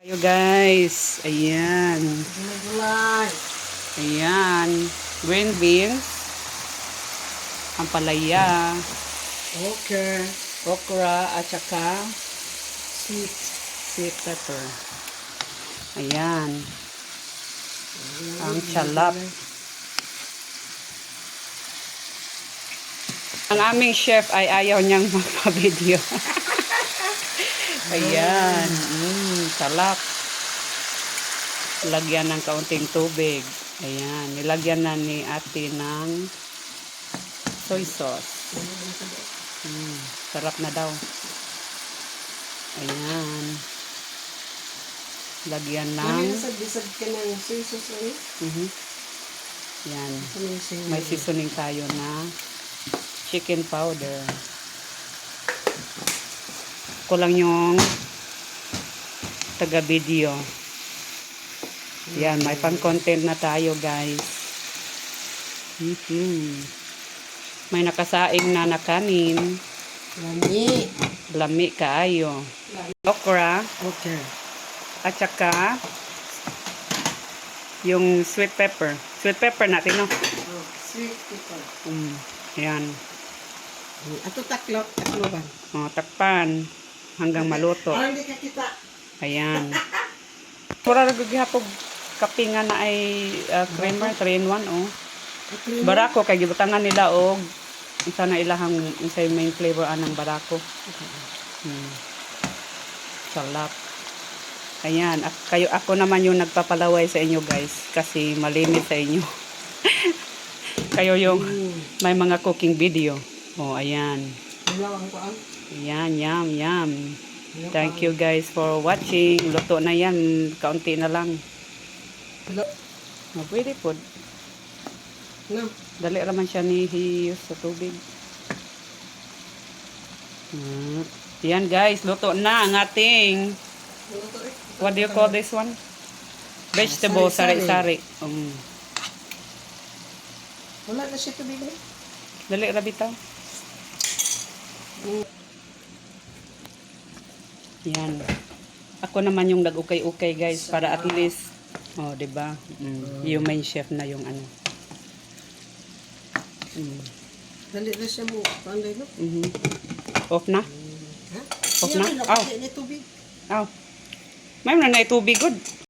Ayo guys, ayan. Gulay-gulay. Ayan, green beans, ampalaya, Okay. okra, at saka Sweet. sweet pepper. Ayan, ang chalap. Ang aming chef ay ayaw niyang magpa-video. Ayan, salap. Lagyan ng kaunting tubig. Ayan, nilagyan na ni ate ng soy sauce. Sarap na daw. Ayan. Lagyan ng Bisag ka ng soy sauce ulit. Yan. May seasoning tayo na chicken powder. Ko lang yung taga-video. Yan, may pang-content na tayo, guys. May nakasaing na kanin. Lami. Lami kaayo. Okra. Okay. At saka yung sweet pepper. Sweet pepper natin, no? Oh, sweet pepper. Yan. Ato takloban. O, takpan. Hanggang maluto. Para hindi ka kita. Ayan. Pura nagagihapog kape nga na ay creamer, 3-in-1, oh. Barako, kay gibutangan nila, og isa na ilahang, isa yung main flavor anang barako. Salap. Ayan, ako naman yung nagpapalaway sa inyo, guys, kasi malimit sa inyo. Kayo yung may mga cooking video. Oh, ayan. Ayan, yum. Thank you guys for watching. Luto na yan. Kaunti na lang. Oh, pwede po. No. Dali raman siya ni hiyos sa tubig. Yan guys, luto na ang ating, what do you call this one? Vegetable, sari-sari. Wala na siya tubig. Dali rabita. Yan. Ako naman yung nag-ukay-ukay guys, para at least, oh, diba? Yung main chef na yung ano. Dali na siya mo. Panday no? Off na? Ha? Off na? Aw. Tubig. Aw. May na itubig good.